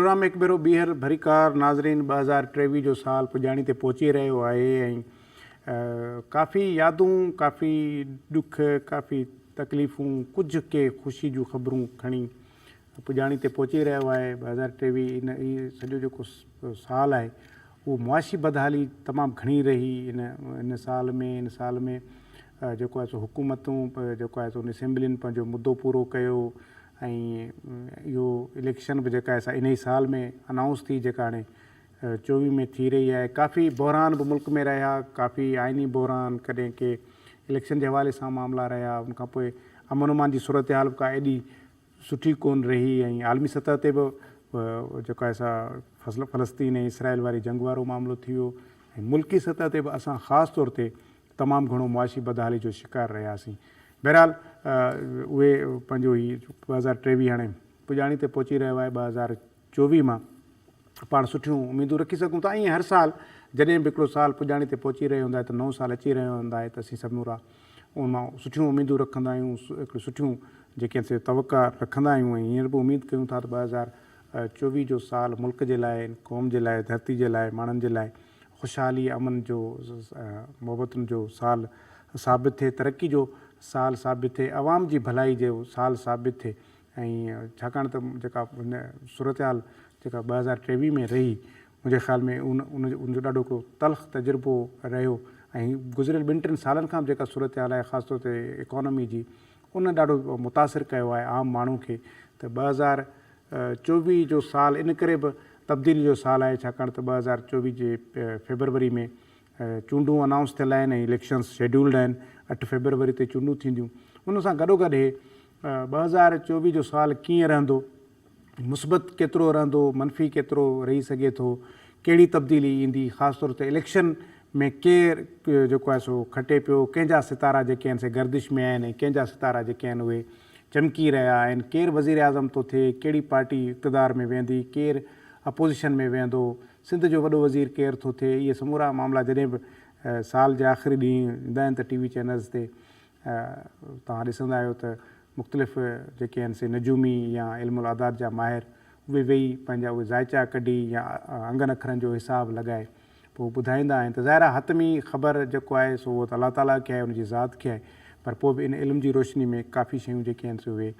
Panorama हिकु भेरो ॿीहर भरीकार नाज़रीन 2023 जो साल पुॼाणी ते पहुची रहियो आहे ऐं काफ़ी यादूं, काफ़ी ॾुख, काफ़ी तकलीफ़ूं, कुझु के ख़ुशी जूं ख़बरूं खणी पुॼाणी ते पहुची रहियो आहे। 2023 इहो सॼो जेको साल आहे उहो मुआशी बदहाली तमामु घणी रही। इन साल में जेको आहे सो हुकूमतूं जेको आहे सो उन असेंबलियुनि पंहिंजो मुद्दो पूरो कयो ऐं इहो इलेक्शन बि जेका आहे इन ई साल में अनाउंस थी, जेका हाणे 24 में थी रही आहे। काफ़ी बहरान बि मुल्क में रहिया, काफ़ी आइनी बहरान, कॾहिं के इलेक्शन जे हवाले सां मामला रहिया। उनखां पोइ अमन अमान जी सूरत हाल बि का एॾी सुठी कोन रही ऐं आलमी सतह ते बि जेको आहे सा फ़लस्तीन ऐं इसराइल वारी जंग वारो मामिलो थी वियो ऐं मुल्की सतह ते बि असां ख़ासि तौर ते तमामु घणो मुआशी बदहाली जो शिकार रहियासीं। बहरहाल उहे पंहिंजो ई 2023 हाणे पुॼाणी ते पहुची रहियो आहे। 2024 मां पाण सुठियूं उमेदूं रखी सघूं था। ईअं हर साल जॾहिं बि हिकिड़ो साल पुॼाणी ते पहुची रहियो हूंदो आहे त नओं साल अची रहियो हूंदा आहे त असीं सभु उन मां सुठियूं उमेदूं रखंदा आहियूं, हिकिड़ियूं सुठियूं जेके असीं तवका रखंदा आहियूं ऐं हींअर बि उमेदु कयूं था त 2024 जो साल मुल्क जे लाइ, क़ौम जे लाइ, धरती जे लाइ, माण्हुनि जे लाइ ख़ुशहाली, अमन जो, मोहबतुनि जो साल साबित थिए, तरक़ी जो साल साबित थिए, आवाम जी भलाई जो साल साबित थिए। ऐं छाकाणि त जेका हुन सूरत हाल जेका 2023 में रही, मुंहिंजे ख़्याल में उनजो ॾाढो हिकिड़ो तल्ख़ तजुर्बो रहियो ऐं गुज़िरियल 2-3 सालनि खां जेका सूरत हाल आहे ख़ासि तौर ते इकोनॉमी जी, उन ॾाढो मुतासिर कयो आहे आम माण्हू खे। त 2024 जो साल इन करे बि तब्दीली जो साल आहे छाकाणि त 2024 जे फेबरवरी में चूंडूं अनाउंस थियल आहिनि ऐं इलेक्शन्स शेड्यूल्ड आहिनि। 8 फेबरवरी ते चूंडूं थींदियूं। उन सां गॾोगॾु 2024 जो साल कीअं रहंदो, मुस्बत केतिरो रहंदो, मनफ़ी केतिरो रही सघे थो, कहिड़ी तब्दीली ईंदी, ख़ासि तौर ते इलेक्शन में केरु जेको आहे सो खटे पियो, कंहिंजा सितारा जेके आहिनि से गर्दिश में आहिनि ऐं कंहिंजा सितारा जेके आहिनि उहे चमकी रहिया आहिनि, केरु वज़ीर आज़म थो थिए, कहिड़ी पार्टी इक़्तिदार में वेंदी, केरु अपोज़िशन में वेंदो, सिंध जो वॾो वज़ीर केरु थो थिए। इहे समूरा मामला जॾहिं बि साल जे आख़िरी ॾींहुं ईंदा आहिनि त TV चैनल्स ते तव्हां ॾिसंदा आहियो त मुख़्तलिफ़ जेके आहिनि से नजूमी या इल्मुल आदाद जा माहिर उहे वेही पंहिंजा उहे ज़ाइचा कढी या अंगनि अखरनि जो हिसाब लॻाए पोइ ॿुधाईंदा आहिनि। त ज़ाहिर आहे हतमी ख़बर जेको आहे सो उहो त अलाह ताला खे आहे, उनजी ज़ात खे आहे, पर पोइ बि इन इल्म जी रोशनी में काफ़ी शयूं जेके आहिनि से उहे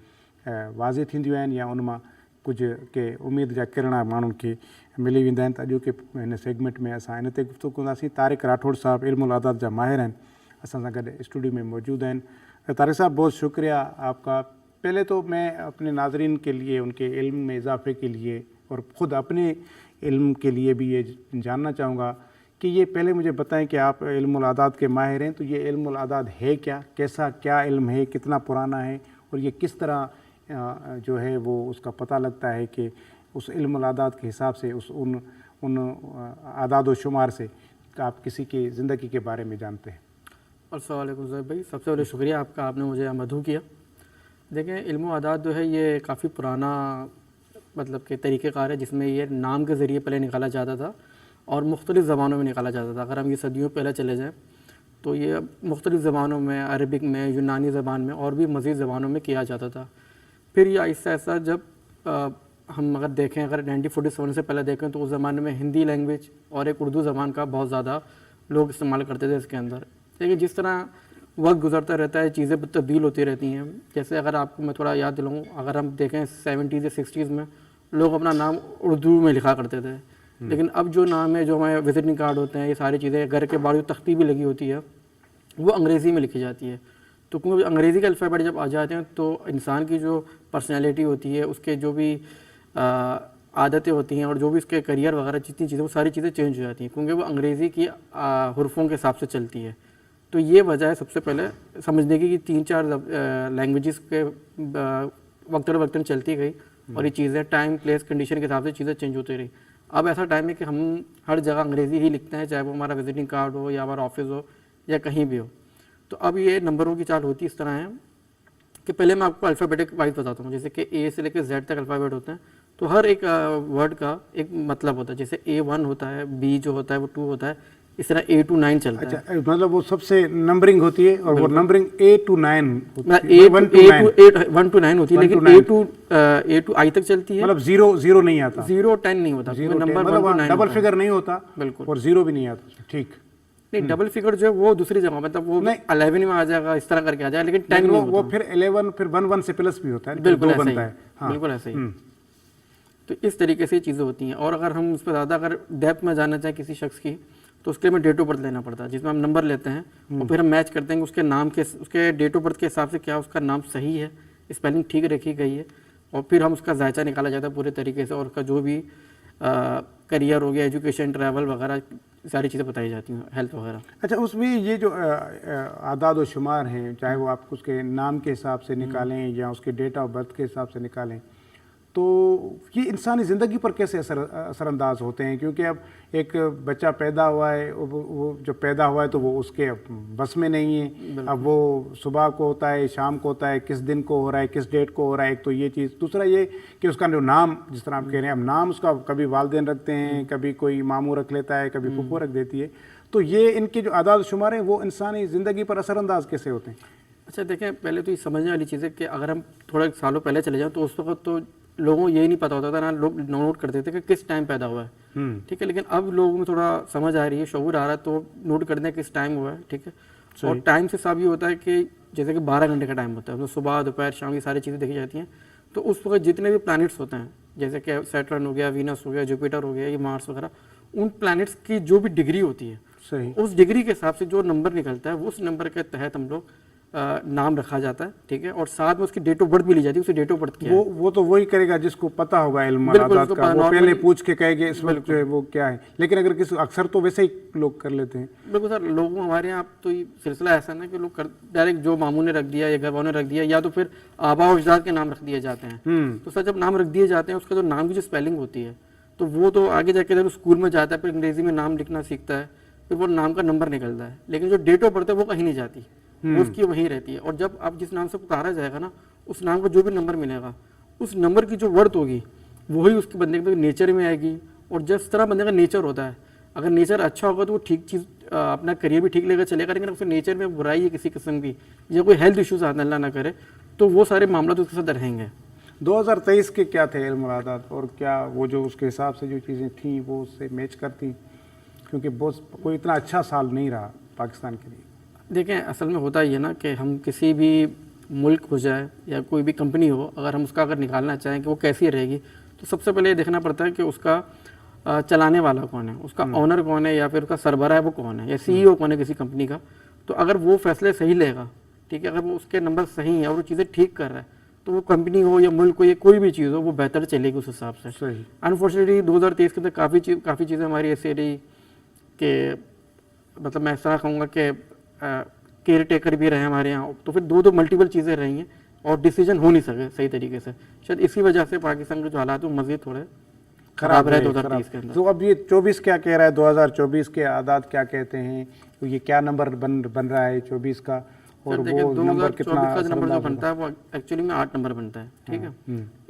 वाज़े थींदियूं आहिनि या उन मां कुझु के उमेद जा किरणा माण्हुनि खे मिली वेंदा आहिनि। त अॼु के हिन सेगमेंट में असां इन ते गुफ़्तगू कंदासीं। तारिक राठौड़ साहब इल्मुल आदाद जा माहिर आहिनि, असां सां गॾु स्टूडियो में मौजूद आहिनि। तारिक साहब बहुत शुक्रिया आपका। पहले तो मैं अपने नाज़रीन के लिए उनके इल्म में इजाफे के लिए और ख़ुद अपने इल्म के लिए भी ये जानना चाहूँगा कि ये पहले मुझे बताएं कि आप इल्मुल आदाद के माहिर हैं, तो ये इल्मुल आदाद है क्या, कैसा क्या इल्म है, कितना पुराना है और ये किस तरह जो है वो उसका पता लगता है कि उस इल्मुल आदाद के हिसाब से उन आदाद व शुमार से आप किसी की ज़िंदगी के बारे में जानते हैं। अस्सलाम वालेकुम ज़ैद भाई, सबसे पहले शुक्रिया आपका, आपने मुझे मदहू किया। देखें, इल्म आदाद जो है ये काफ़ी पुराना मतलब के तरीक़ेकार है जिसमें ये नाम के ज़रिए पहले निकाला जाता था और मुख्तलिफ़ ज़बानों में निकाला जाता था। अगर हम ये सदियों पहले चले जाएँ तो ये मुख्तलिफ़ ज़बानों में, अरबिक में, यूनानी ज़बान में और भी मज़ीद ज़बानों में किया जाता था। फिर ये आहिस्ता आहिस्ता जब हम अगर देखें, अगर 1947 से पहले देखें तो उस ज़माने में हिंदी लैंग्वेज और एक उर्दू ज़बान का बहुत ज़्यादा लोग इस्तेमाल करते थे इसके अंदर। लेकिन जिस तरह वक्त गुजरता रहता है, चीज़ें तब्दील होती रहती हैं। जैसे अगर आपको मैं थोड़ा याद दिलाऊँ, अगर हम देखें 70s या 60s में लोग अपना नाम उर्दू में लिखा करते थे, लेकिन अब जो नाम है, जो हमारे विजिटिंग कार्ड होते हैं, ये सारी चीज़ें, घर के बाहर जो तख्ती भी लगी होती है वो अंग्रेज़ी में लिखी जाती है। तो क्योंकि अंग्रेज़ी के अल्फ़ाबेट जब आ जाते हैं तो इंसान की जो पर्सनैलिटी होती है, उसके जो भी आदतें होती हैं और जो भी उसके करियर वगैरह जितनी चीज़ें, वो सारी चीज़ें चेंज हो जाती हैं क्योंकि वो अंग्रेज़ी की हुर्फ़ों के हिसाब से चलती है। तो ये वजह है सबसे पहले समझने की कि 3-4 लैंग्वेजेस के वक्तन चलती गई और ये चीज़ें टाइम, प्लेस, कंडीशन के हिसाब से चीज़ें चेंज होती रही। अब ऐसा टाइम है कि हम हर जगह अंग्रेज़ी ही लिखते हैं, चाहे वो हमारा विजिटिंग कार्ड हो या हमारा ऑफिस हो या कहीं भी हो। तो अब ये नंबरों की चाल होती इस तरह है कि पहले मैं आपको अल्फ़ाबेटिक वाइज बताता हूँ। जैसे कि A से लेकर Z तक अल्फ़ाबेट होते हैं, तो हर एक वर्ड का एक मतलब होता है। जैसे A1 होता है, B जो होता है वो 2 होता है, इस तरह A to 9 चलता है। अच्छा, मतलब वो सबसे नंबरिंग होती है और वो नंबरिंग A to 9 मतलब A to 1 to 9 होती है, लेकिन A to I तक चलती है। मतलब जीरो नहीं आता, 0 10 नहीं होता, नंबर 1 to 9 डबल फिगर नहीं होता, बिल्कुल, और जीरो भी नहीं आता। ठीक, नहीं डबल फिगर जो है वो दूसरी जगह, मतलब वो 11 में आ जाएगा, इस तरह करके आ जाएगा, लेकिन 10 नहीं होता। वो फिर 11 फिर 1 से प्लस भी होता है, बिल्कुल दो ऐसा ही, बनता है। हाँ, बिल्कुल ऐसे ही। तो इस तरीके से चीज़ें होती हैं। और अगर हम उस पर ज़्यादा अगर डेप्थ में जानना चाहें किसी शख्स की, तो उसके लिए हमें डेट ऑफ बर्थ लेना पड़ता है, जिसमें हम नंबर लेते हैं और फिर हम मैच करते हैं कि उसके नाम के, उसके डेट ऑफ बर्थ के हिसाब से क्या उसका नाम सही है, स्पेलिंग ठीक रखी गई है, और फिर हम उसका जायचा निकाला जाता है पूरे तरीके से, और उसका जो भी करियर हो गया, एजुकेशन, ट्रैवल वगैरह सारी चीज़ें बताई जाती हैं, हेल्थ वगैरह। अच्छा, उसमें ये जो आदाद व शुमार हैं, चाहे वो आप उसके नाम के हिसाब से निकालें या उसके डेट ऑफ बर्थ के हिसाब से निकालें, तो ये इंसानी ज़िंदगी पर कैसे असरअंदाज होते हैं? क्योंकि अब एक बच्चा पैदा हुआ है, वो जो पैदा हुआ है तो वो उसके बस में नहीं है। अब वो सुबह को होता है, शाम को होता है, किस दिन को हो रहा है, किस डेट को हो रहा है, एक तो ये चीज़। दूसरा ये कि उसका जो नाम, जिस तरह आप कह रहे हैं, अब नाम उसका कभी वालिदैन रखते हैं, कभी कोई मामू रख लेता है, कभी फूफो रख देती है, तो ये इनके जो आदाद शुमार हैं वो इंसानी ज़िंदगी पर असरअंदाज कैसे होते हैं? अच्छा देखें, पहले तो ये समझने वाली चीज़ है कि अगर हम थोड़े सालों पहले चले जाएं तो उस वक्त तो लोगों को यही नहीं पता होता था, ना लोग नोट करते थे कि किस टाइम पैदा हुआ है, ठीक है। लेकिन अब लोगों में थोड़ा समझ आ रही है, शऊर आ रहा है, तो नोट करते हैं किस टाइम हुआ है, ठीक है। और टाइम से साफ ये होता है कि जैसे कि 12 घंटे का टाइम होता है, तो सुबह दोपहर शाम ये सारी चीज़ें देखी जाती हैं। तो उस वक्त जितने भी प्लैनेट्स होते हैं, जैसे कि सैटर्न हो गया, वीनस हो गया, जुपिटर हो गया, ये मार्स वगैरह, उन प्लैनेट्स की जो भी डिग्री होती है, सही, उस डिग्री के हिसाब से जो नंबर निकलता है, वो उस नंबर के तहत हम लोग नाम रखा जाता है, ठीक है। और साथ में उसकी डेट ऑफ बर्थ भी ली जाती है, उसकी डेट ऑफ बर्थ क्या है। वो तो वही करेगा जिसको पता होगा इल्म आदाद का, वो पहले पूछ के कहेंगे इस वक्त जो है वो क्या है। लेकिन अगर किसी, अक्सर तो वैसे ही लोग कर लेते हैं। बिल्कुल सर, लोगों हमारे यहाँ तो ये सिलसिला ऐसा ना कि लोग डायरेक्ट जो मामू ने रख दिया या घर वालों ने रख दिया, या तो फिर आबा और अजदाद के नाम रख दिए जाते हैं। तो सर जब नाम रख दिए जाते हैं, उसका जो नाम की जो स्पेलिंग होती है, तो वो तो आगे जाके जब स्कूल में जाता है, फिर अंग्रेजी में नाम लिखना सीखता है, फिर वो नाम का नंबर निकलता है। लेकिन जो डेट ऑफ बर्थ है वो कहीं नहीं जाती, वो उसकी वहीं रहती है। और जब आप जिस नाम से पुकारा जाएगा ना, उस नाम का जो भी नंबर मिलेगा, उस नंबर की जो वर्थ होगी वही उसके बंदे के नेचर में आएगी। और जिस तरह बंदे का नेचर होता है, अगर नेचर अच्छा होगा तो वो ठीक चीज़, अपना करियर भी ठीक लेकर चलेगा। लेकिन उसके नेचर में बुराई है किसी किस्म की, या कोई हेल्थ इश्यूज आता अल्लाह ना करे, तो वो सारे मामला तो उसके साथ रहेंगे। 2023 के क्या थे इल्म आदाद, और क्या वो जो उसके हिसाब से जो चीज़ें थी वो उससे मैच करती? क्योंकि बहुत कोई इतना अच्छा साल नहीं रहा पाकिस्तान के लिए। देखें, असल में होता ही है ना कि हम किसी भी मुल्क हो जाए या कोई भी कंपनी हो, अगर हम उसका अगर निकालना चाहें कि वो कैसी रहेगी, तो सबसे पहले ये देखना पड़ता है कि उसका चलाने वाला कौन है, उसका ऑनर कौन है, या फिर उसका सरबराह है वो कौन है, या CEO कौन है किसी कंपनी का। तो अगर वो फैसले सही लेगा, ठीक है, अगर वो उसके नंबर सही हैं और वो चीज़ें ठीक कर रहा है, तो वो कंपनी हो या मुल्क हो या कोई भी चीज़ हो, वो बेहतर चलेगी उस हिसाब से। सही। अनफॉर्चुनेटली 2023 के अंदर काफ़ी चीज़ें हमारी ऐसी रही कि, मतलब मैं ऐसा कहूँगा कि केयर टेकर भी रहे हमारे यहाँ, तो फिर दो मल्टीपल चीज़ें रही हैं और डिसीजन हो नहीं सके सही तरीके से। शायद इसी वजह से पाकिस्तान के जो हालात हैं वो मज़ीद थोड़े खराब रहे 2023 के अंदर। तो अब ये 24 क्या कह रहा है, 2024 के आदाद क्या कहते हैं, तो ये क्या नंबर बन रहा है 24 का, और वो नंबर कितना का नंबर जो बनता है वो एक्चुअली में 8 नंबर बनता है, ठीक है।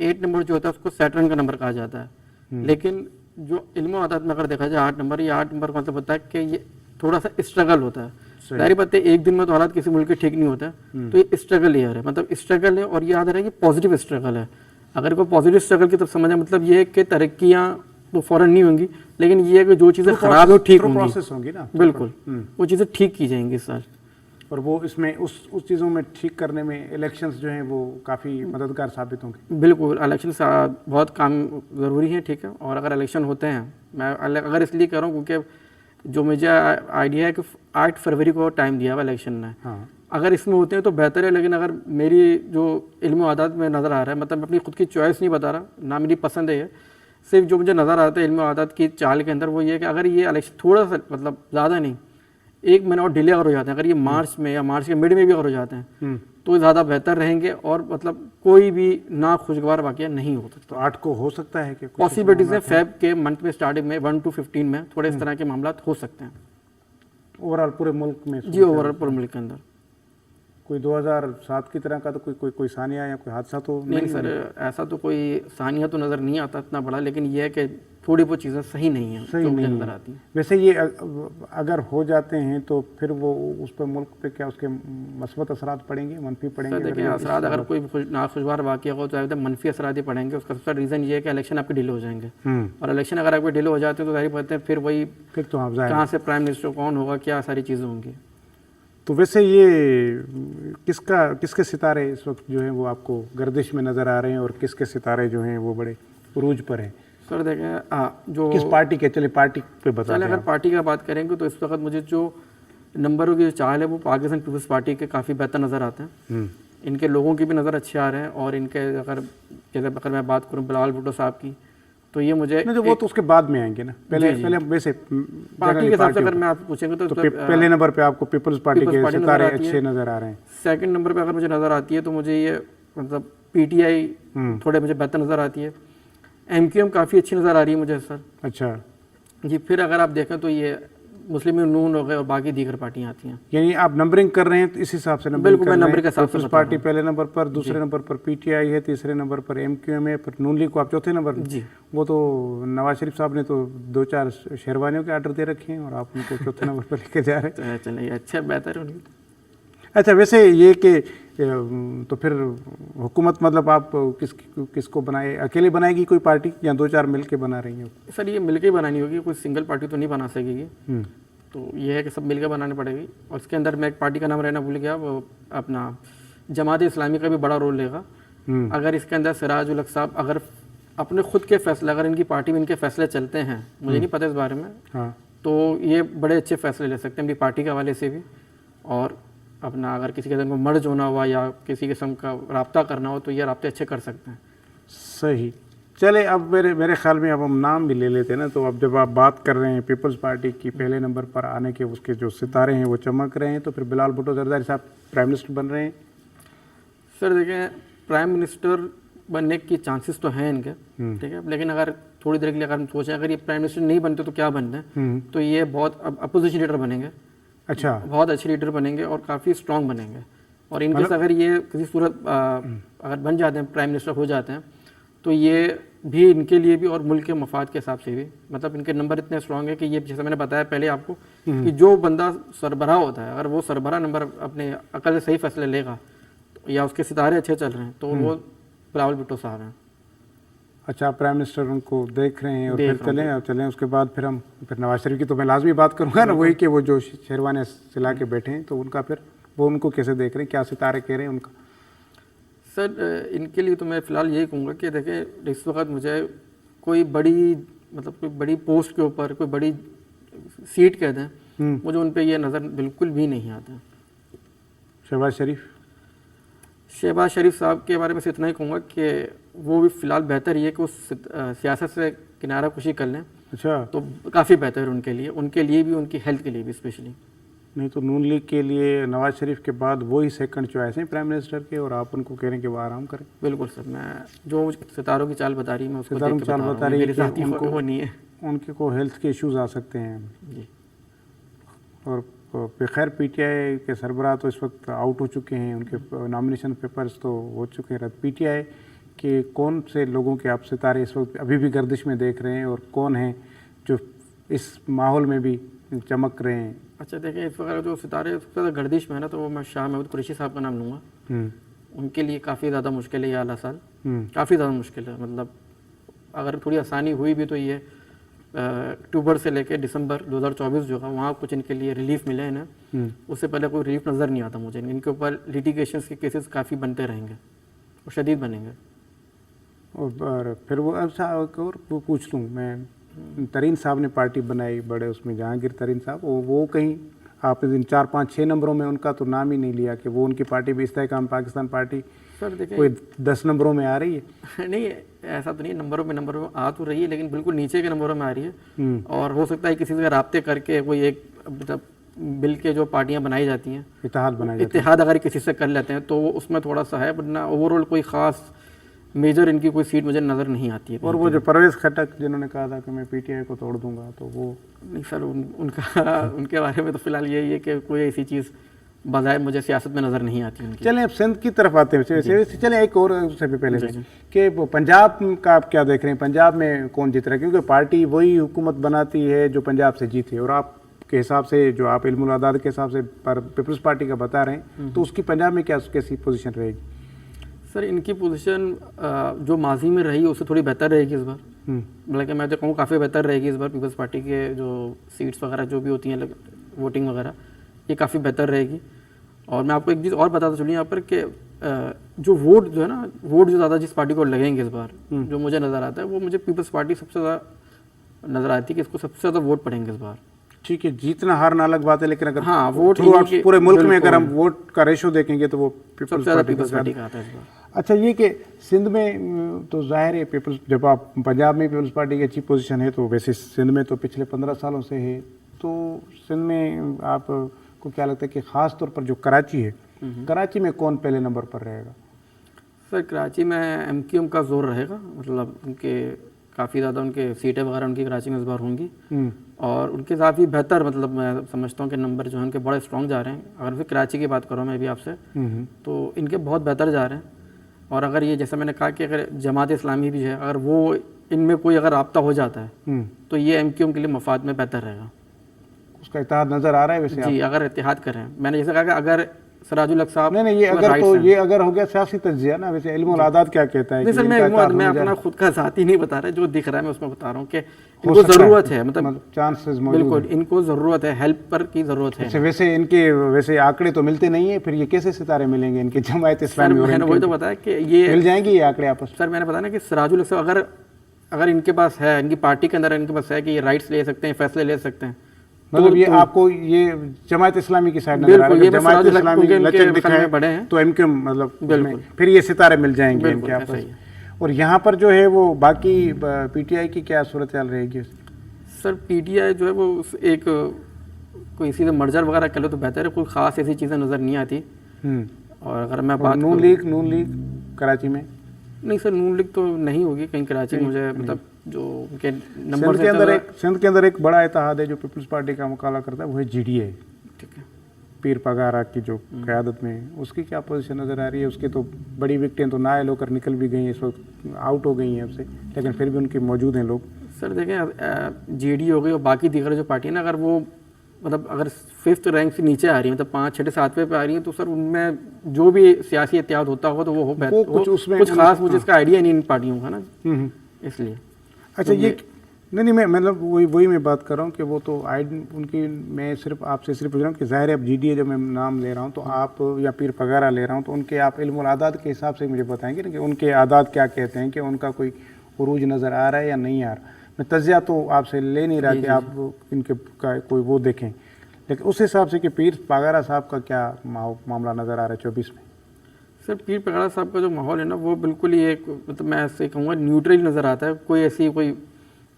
8 नंबर जो होता है उसको सैटर्न का नंबर कहा जाता है। लेकिन जो इल्म आदाद में अगर देखा जाए 8 नंबर, ये 8 नंबर का मतलब होता है कि ये थोड़ा सा स्ट्रगल होता है। जाहिर बात है एक दिन में तो हालात किसी मुल्क के ठीक नहीं होता है, तो ये स्ट्रगल ईयर है, मतलब स्ट्रगल है। और ये याद रहे कि पॉजिटिव स्ट्रगल है। अगर कोई पॉजिटिव स्ट्रगल की तरफ समझे, मतलब ये है कि तरक्कियाँ तो फौरन नहीं होंगी, लेकिन ये है कि जो चीज़ें खराब है वो ठीक होंगी ना, बिल्कुल वो चीज़ें ठीक की जाएंगी इस साल। और वो इसमें उस चीज़ों में ठीक करने में इलेक्शंस जो हैं वो काफ़ी मददगार साबित होंगे। बिल्कुल, इलेक्शन बहुत काम ज़रूरी है, ठीक है। और अगर इलेक्शन होते हैं, मैं अगर इसलिए कह रहा हूँ क्योंकि जो मुझे आइडिया है कि 8 फरवरी को टाइम दिया हुआ इलेक्शन ने, हाँ। अगर इसमें होते हैं तो बेहतर है। लेकिन अगर मेरी जो इल्म आदात में नज़र आ रहा है, मतलब अपनी खुद की चॉइस नहीं बता रहा, ना मेरी पसंद है, सिर्फ जो मुझे नज़र आता है इल्म आदात की चाल के अंदर, वो ये है कि अगर ये इलेक्शन थोड़ा सा, मतलब ज़्यादा नहीं, 1 महीना और डिले अगर हो जाते हैं, अगर ये मार्च में या मार्च के मिड में भी अगर हो जाते हैं, तो ज़्यादा बेहतर रहेंगे। और मतलब कोई भी ना खुशगवार वाक़या नहीं हो सकता। तो 8 को हो सकता है कि पॉसिबिलिटीज़ है, फेब के मंथ में स्टार्टिंग में 1 to 15 में थोड़े इस तरह के मामला हो सकते हैं। ओवरऑल पूरे मुल्क में? जी, ओवरऑल पूरे मुल्क के अंदर कोई 2007 की तरह का तो कोई सानिया या कोई हादसा तो नहीं सर, ऐसा तो कोई सानिया तो नज़र नहीं आता इतना बड़ा, लेकिन यह है कि थोड़ी बहुत चीज़ें सही नहीं हैं सही जो मुझे नहीं नज़र है। आती हैं। वैसे ये अगर हो जाते हैं तो फिर वो उस पर मुल्क पे क्या उसके मस्बत असरात पड़ेंगे, मनफी पड़ेंगे? सर देखिए, असरात अगर कोई नाखुशगवार वाक़या हो तो एकदम मनफी असरात ही पड़ेंगे। उसका सबसे रीज़न ये है कि इलेक्शन आपके डिले हो जाएंगे, और इलेक्शन अगर आपके डिले हो जाते हैं तो जाहिर बात है फिर वही फिर तो आप जाहिर कहाँ से प्राइम मिनिस्टर कौन होगा, क्या सारी चीज़ें होंगी। तो वैसे ये किसके सितारे इस वक्त जो हैं वो आपको गर्दिश में नज़र आ रहे हैं और किसके सितारे जो हैं वो बड़े उरूज पर हैं? सर देखें, जो किस पार्टी के, चले पार्टी पे बता चले दें अगर आप। पार्टी का बात करेंगे तो इस वक्त मुझे जो नंबरों की जो चाल है वो पाकिस्तान पीपल्स पार्टी के काफ़ी बेहतर नज़र आते हैं। इनके लोगों की भी नज़र अच्छे आ रहे हैं, और इनके अगर मैं बात करूँ बिलावल भुट्टो साहब की, तो ये मुझे नहीं, तो वो तो उसके बाद में आएंगे ना, पहले वैसे पार्टी के हिसाब से अगर मैं आपसे पूछेंगे तो पहले नंबर पे आपको पीपल्स पार्टी के पार्टी सितारे नज़र आती अच्छे है। नज़र आ रहे हैं। सेकंड नंबर पे अगर मुझे नज़र आती है तो मुझे ये मतलब पीटीआई थोड़े मुझे बेहतर नज़र आती है। एमक्यूएम काफ़ी अच्छी नज़र आ रही है मुझे सर। अच्छा जी, फिर अगर आप देखें तो ये मुस्लिम नून हो गए और बाकी दीगर पार्टियाँ आती हैं। यानी आप नंबरिंग कर रहे हैं तो इस हिसाब से नंबरिंग बिल्कुल, कर मैं रहे नंबर हैं। के हिसाब से पीपल्स बता पार्टी पहले नंबर पर, दूसरे नंबर पर पीटीआई है, तीसरे नंबर पर एमक्यूएम है, फिर नून लीग को आप चौथे नंबर पर। जी, वो तो नवाज शरीफ साहब ने तो 2-4 शेरवानियों के आर्डर दे रखे हैं और आप उनको चौथे नंबर पर लेके जा रहे हैं। तो चलिए अच्छा बेहतर है उनकी। अच्छा, वैसे ये कि तो फिर हुकूमत मतलब आप किसको बनाए, अकेले बनाएगी कोई पार्टी या 2-4 मिल के बना रही हैं? सर ये मिलकर बनानी होगी, कोई सिंगल पार्टी तो नहीं बना सकेगी। तो ये है कि सब मिलकर बनानी पड़ेगी। और इसके अंदर मैं एक पार्टी का नाम रहना भूल गया, वो अपना जमात इस्लामी का भी बड़ा रोल लेगा। अगर इसके अंदर सिराजुल हक साहब अगर अपने खुद के फैसले, अगर इनकी पार्टी में इनके फैसले चलते हैं, मुझे नहीं पता इस बारे में, हाँ, तो ये बड़े अच्छे फैसले ले सकते हैं अपनी पार्टी के हवाले से भी। और अपना अगर किसी किस्म का मर्ज होना हुआ या किसी किस्म का रब्ता करना हो तो ये रब्ते अच्छे कर सकते हैं। सही। चले, अब मेरे ख्याल में अब हम नाम भी ले लेते हैं ना, तो अब जब आप बात कर रहे हैं पीपल्स पार्टी की पहले नंबर पर आने के, उसके जो सितारे हैं वो चमक रहे हैं, तो फिर बिलावल भुट्टो जरदारी साहब प्राइम मिनिस्टर बन रहे हैं। सर देखें, प्राइम मिनिस्टर बनने की चांसेस तो हैं इनके, ठीक है, लेकिन अगर थोड़ी देर के लिए अगर हम सोचें अगर ये प्राइम मिनिस्टर नहीं बनते तो क्या बनना है, तो ये बहुत अपोजिशन लीडर बनेंगे। अच्छा, बहुत अच्छे लीडर बनेंगे और काफ़ी स्ट्रांग बनेंगे। और इनके अगर ये किसी सूरत अगर बन जाते हैं, प्राइम मिनिस्टर हो जाते हैं, तो ये भी इनके लिए भी और मुल्क के मफाद के हिसाब से भी, मतलब इनके नंबर इतने स्ट्रांग है कि ये, जैसे मैंने बताया पहले आपको, कि जो बंदा सरबराह होता है, अगर वो सरबराह नंबर अपने अकल से सही फैसले लेगा या उसके सितारे अच्छे चल रहे हैं, तो वो बिलावल भुट्टो साहब हैं। अच्छा, आप प्राइम मिनिस्टर उनको देख रहे हैं और फिर चलें उसके बाद फिर नवाज शरीफ की तो मैं लाजमी बात करूंगा ना, वही कि वो जो शेरवानी सिला के बैठे हैं, तो उनका फिर वो उनको कैसे देख रहे हैं, क्या सितारे कह रहे हैं उनका? सर इनके लिए तो मैं फ़िलहाल यही कहूँगा कि देखें, इस वक्त मुझे कोई बड़ी, मतलब कोई बड़ी पोस्ट के ऊपर कोई बड़ी सीट कह दें, मुझे उन पर यह नज़र बिल्कुल भी नहीं आता। शहबाज शरीफ साहब के बारे में इतना ही कहूँगा कि वो भी फ़िलहाल बेहतर ये है कि वो सियासत से किनारा कुशी कर लें। अच्छा, तो काफ़ी बेहतर है उनके लिए भी, उनकी हेल्थ के लिए भी स्पेशली। नहीं तो नून लीग के लिए नवाज शरीफ के बाद वो ही सेकंड चॉइस है प्राइम मिनिस्टर के, और आप उनको कह रहे हैं कि वो आराम करें। बिल्कुल सर, मैं जो सितारों की चाल बता रही है मैं उसको सितारों की चाल बता रही है कि उनको नहीं है, उनके को हेल्थ के इश्यूज आ सकते हैं जी। और खैर पीटीआई के सरबराह तो इस वक्त आउट हो चुके हैं, उनके नॉमिनेशन पेपर्स तो हो चुके हैं रद्द। पीटीआई के कौन से लोगों के आप सितारे इस वक्त अभी भी गर्दिश में देख रहे हैं और कौन हैं जो इस माहौल में भी चमक रहे हैं? अच्छा देखिए, इस वक्त जो सितारे सबसे ज़्यादा गर्दिश में है ना, तो वो मैं शाह महमूद कुरैशी साहब का नाम लूँगा। उनके लिए काफ़ी ज़्यादा मुश्किल है ये आला साल, काफ़ी ज़्यादा मुश्किल है। मतलब अगर थोड़ी आसानी हुई भी तो ये अक्टूबर से लेकर दिसंबर 2024 जो है वहाँ कुछ इनके लिए रिलीफ मिले इन्हें, उससे पहले कोई रिलीफ नज़र नहीं आता मुझे। इनके ऊपर लिटिगेशंस के केसेस काफ़ी बनते रहेंगे और शदीद बनेंगे। और फिर वो और पूछ लूँ मैं, तरीन साहब ने पार्टी बनाई बड़े, उसमें जहांगीर तरीन साहब, वो कहीं आप इन 4, 5, 6 नंबरों में उनका तो नाम ही नहीं लिया कि वो उनकी पार्टी भी इस्तेहकाम पाकिस्तान पार्टी सर देखिए, कोई 10 नंबरों में आ रही है? नहीं ऐसा तो नहीं, नंबरों में आ तो रही है, लेकिन बिल्कुल नीचे के नंबरों में आ रही है। और हो सकता है किसी से रब्ते करके कोई एक, मतलब बिल के जो पार्टियां बनाई जाती हैं, इत्तेहाद अगर किसी से कर लेते हैं तो वो उसमें थोड़ा सा है, वरना ओवरऑल कोई ख़ास मेजर इनकी कोई सीट मुझे नज़र नहीं आती है। और वो जो परवेज़ खट्टक जिन्होंने कहा था कि मैं पीटीआई को तोड़ दूंगा, तो वो नहीं सर, उनका उनके बारे में तो फ़िलहाल यही है कि कोई ऐसी चीज़ बजाय मुझे सियासत में नज़र नहीं आती उनकी। चलें अब सिंध की तरफ आते हैं वैसे चलें एक और उससे भी पहले से कि वो पंजाब का आप क्या देख रहे हैं, पंजाब में कौन जीत रहा है? क्योंकि पार्टी वही हुकूमत बनाती है जो पंजाब से जीती है, और आपके हिसाब से जो आप इल्मुल अदाद के हिसाब से पीपल्स पार्टी का बता रहे हैं, तो उसकी पंजाब में क्या कैसी पोजीशन रहेगी? सर इनकी पोजीशन जो माजी में रही उससे थोड़ी बेहतर रहेगी इस बार, बल्कि मैं तो कहूँ काफ़ी बेहतर रहेगी इस बार। पीपल्स पार्टी के जो सीट्स वगैरह जो भी होती हैं वोटिंग वगैरह, ये काफ़ी बेहतर रहेगी। और मैं आपको एक चीज़ और बताता चलूँ यहाँ पर कि जो वोट जो है ना, वोट जो ज़्यादा जिस पार्टी को लगेंगे इस बार, जो मुझे नज़र आता है वो मुझे पीपल्स पार्टी सबसे ज़्यादा नज़र आती है कि इसको सबसे ज़्यादा वोट पड़ेंगे इस बार। ठीक है, जीतना हारना अलग बात है, लेकिन अगर हाँ वोट पूरे मुल्क में अगर हम वोट का रेशो देखेंगे तो वो सबसे ज़्यादा पीपल्स पार्टी का आता है इस बार। अच्छा, ये कि सिंध में तो जाहिर है पीपल्स, जब आप पंजाब में पीपल्स पार्टी की अच्छी पोजीशन है तो वैसे सिंध में तो पिछले 15 सालों से है, तो सिंध में आपको क्या लगता है कि ख़ास तौर पर जो कराची है, कराची में कौन पहले नंबर पर रहेगा? सर कराची में MQM का जोर रहेगा, मतलब उनके काफ़ी ज़्यादा उनके सीटें वगैरह उनकी कराची में इस बार होंगी, और उनके साथ ही बेहतर, मतलब मैं समझता हूँ कि नंबर जो है उनके बड़े स्ट्रॉन्ग जा रहे हैं। अगर फिर कराची की बात करूँ मैं भी आपसे, तो इनके बहुत बेहतर जा रहे हैं। और अगर ये जैसे मैंने कहा कि अगर जमात इस्लामी भी है, अगर वो इनमें कोई अगर राब्ता हो जाता है तो ये MQM के लिए मफाद में बेहतर रहेगा। उसका इत्तेहाद नज़र आ रहा है वैसे? जी, अगर इत्तेहाद करें, मैंने जैसे कहा कि अगर सिराजुल हक साहब, नहीं ये अगर तो ये अगर हो गया सियासी तज्जिया ना, वैसे इल्मुल आदात क्या कहता है? नहीं सर, मैं अपना खुद का ज़ाती नहीं बता रहा, जो दिख रहा है मैं उसमें बता रहा हूँ कि इनको ज़रूरत है, मतलब चांसेस बिल्कुल इनको ज़रूरत है, हेल्प पर की ज़रूरत है। अच्छा, वैसे इनके वैसे आंकड़े तो मिलते नहीं है, फिर ये कैसे सितारे मिलेंगे इनके जमात इस्लामी? मैंने वही तो बताया कि ये मिल जाएंगे ये आंकड़े आपस? सर मैंने बताया ना कि सिराजुल हक साहब अगर इनके पास है, इनकी पार्टी के अंदर इनके पास है कि ये राइट्स ले सकते हैं, फैसले ले सकते हैं, मतलब ये आपको ये जमात इस्लामी की साइड नजर आ रहा है? जमात इस्लामी लचक दिखाए बड़े हैं तो MQM, मतलब फिर ये सितारे मिल जाएंगे इनके आपस। और यहाँ पर जो है वो बाकी PTI की क्या सूरत हाल रहेगी? सर PTI जो है वो एक कोई सीधे मर्जर वगैरह कर लो तो बेहतर है, कोई ख़ास ऐसी चीज़ें नज़र नहीं आती। और अगर मैं बात नून लीग कराची में? नहीं सर, नून लीग तो नहीं होगी कहीं कराची में, मुझे मतलब जो उनके नंबर सिंध के अंदर एक बड़ा इत्तेहाद है जो पीपल्स पार्टी का मुकाबला करता है, वो है GDA। ठीक है, पीर पगारा की जो क़यादत में, उसकी क्या पोजीशन नज़र आ रही है? उसकी तो बड़ी विकटें तो नायल होकर निकल भी गई हैं, इस वक्त आउट हो गई हैं उससे, लेकिन फिर भी उनके मौजूद हैं लोग। सर देखें GD हो गई और बाकी दीगर जो पार्टी है ना, अगर वो मतलब अगर 5th रैंक से नीचे आ रही है, मतलब 5, 6, 7वें पे आ रही है, तो सर उनमें जो भी सियासी इत्तेहाद होता होगा तो वो कुछ खास मुझे इसका आइडिया नहीं इन पार्टियों का ना, इसलिए। अच्छा, ये नहीं मैं मतलब वही मैं बात कर रहा हूँ कि वो तो उनकी, मैं सिर्फ आपसे सिर्फ पूछ रहा हूँ कि ज़ाहिर है अब GDA जब मैं नाम ले रहा हूँ तो आप या पीर पगारा ले रहा हूँ तो उनके आप इल्मुल आदात के हिसाब से मुझे बताएंगे ना कि उनके आदात क्या कहते हैं, कि उनका कोई उरूज नज़र आ रहा है या नहीं आ रहा? मैं तज्जिया तो आपसे ले नहीं रहा कि आप इनके का कोई वो देखें, लेकिन उस हिसाब से कि पीर पगारा साहब का क्या मामला नज़र आ रहा है 24 में? सर पीर पगारा साहब का जो माहौल है ना, वो बिल्कुल ही एक, मतलब मैं ऐसे कहूँगा न्यूट्रल नज़र आता है। कोई ऐसी कोई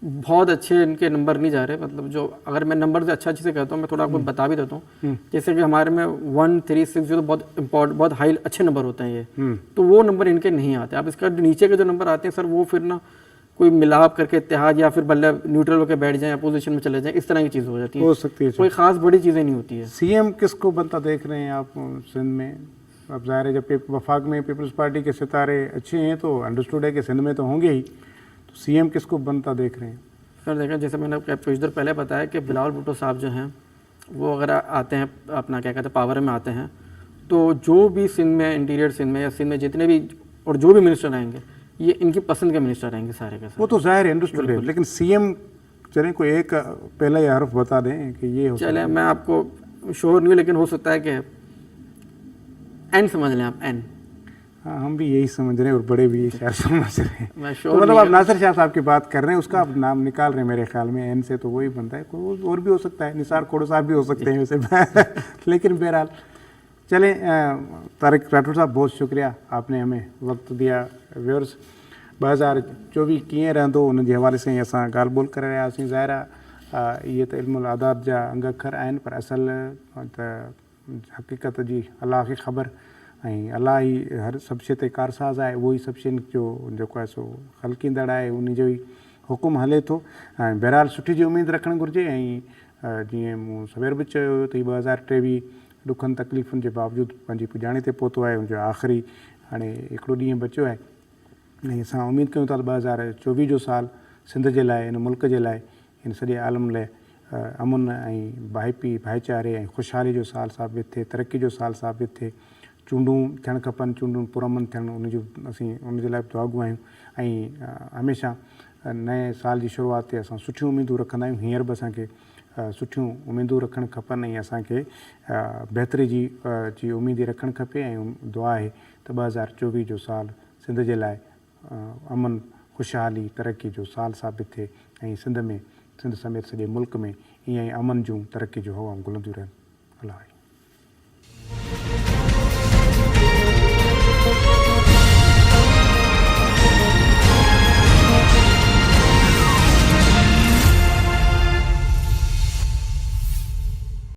बहुत अच्छे इनके नंबर नहीं जा रहे, मतलब जो अगर मैं नंबर से अच्छा से कहता हूँ, मैं थोड़ा आपको बता भी देता हूँ, जैसे कि हमारे में 136 जो तो बहुत हाई अच्छे नंबर होते हैं ये, तो वो नंबर इनके नहीं आते। आप इसका नीचे के जो नंबर आते हैं सर, वो फिर ना कोई मिलाप करके इत्तेहाद या फिर बल्ले न्यूट्रल होकर बैठ जाए, अपोजिशन में चले जाए, इस तरह की चीज़ हो जाती है, हो सकती है। कोई खास बड़ी चीज़ें नहीं होती है। CM किसको बनता देख रहे हैं आप सिंध में? अब ज़ाहिर है जब वफाक में पीपल्स पार्टी के सितारे अच्छे हैं तो अंडरस्टूड है कि सिंध में तो होंगे ही, तो CM किसको बनता देख रहे हैं? सर देखें, जैसे मैंने कुछ देर पहले बताया कि बिलावल भुट्टो साहब जो हैं वो अगर आते हैं, अपना क्या कहते हैं, पावर में आते हैं, तो जो भी सिंध में, इंटीरियर सिंध में या सिंध में जितने भी और जो भी मिनिस्टर आएंगे, ये इनकी पसंद के मिनिस्टर रहेंगे सारे के सारे। वो तो जाहिर है, अंडरस्टूड है, लेकिन CM चलें कोई एक पहला ही हर्फ बता दें कि ये हो। चले, मैं आपको श्योर नहीं, लेकिन हो सकता है कि N समझ लें आप, N। हाँ, हम भी यही समझ रहे हैं और बड़े भी यही शायद समझ रहे हैं। मैं तो मतलब आप नासिर शाह साहब की बात कर रहे हैं, उसका आप नाम निकाल रहे हैं मेरे ख्याल में, N से तो वही बनता है, कोई और भी हो सकता है, निसार खोड़ो साहब भी हो सकते हैं वैसे लेकिन बहरहाल चलें। तारिक राठौर साहब, बहुत शुक्रिया, आपने हमें वक्त दिया। व्यूअर्स 2024 कीअं रहंदो उन जे हवाले सां असां ॻाल्हि ॿोल करे रहियासीं। ज़ाहिर आहे इहे त इल्मुल आदात जा अंग अखर आहिनि, पर असल त हक़ीक़त जी अलाह खे ख़बर, ऐं अलाह ई हर सभु शइ ते कारसाज़ आहे, उहो ई सभु शयुनि जो जेको आहे सो ख़लकींदड़ आहे, उन जो ई हुकुम हले थो। ऐं बहरहाल सुठी जी उमेदु रखणु घुरिजे। ऐं जीअं मूं सवेर बि चयो हुयो त 2023 ॾुखनि तकलीफ़ुनि जे बावजूदि पंहिंजी पुॼाणी ते पहुतो आहे। उनजो आख़िरी हाणे हिकिड़ो ॾींहुं बचियो आहे ऐं असां उमेदु कयूं था त 2024 जो साल सिंध जे लाइ, इन मुल्क जे लाइ, इन सॼे आलम लाइ अमुन ऐं भाईचारे ऐं ख़ुशहाली जो साल साबित थिए, तरक़ी जो साल साबित थिए। चूंडूं थियणु खपनि, चूंडूं पुरअमन थियनि, उनजो असीं उनजे लाइ दुआगू आहियूं। ऐं हमेशह नए साल जी शुरूआति ते असां सुठियूं उमेदूं रखंदा आहियूं। हींअर बि असांखे सुठियूं उमेदूं रखणु खपनि ऐं असांखे बहितरी जी उमेद रखणु खपे। ऐं दुआ आहे त 2024 जो साल सिंध जे लाइ अमन, ख़ुशहाली, तरक़ी जो साल साबित थिए ऐं सिंध समेत सॼे मुल्क में ईअं ई अमन जूं तरक़ी जूं हवाऊं गुलंदियूं रहनि। अलाह।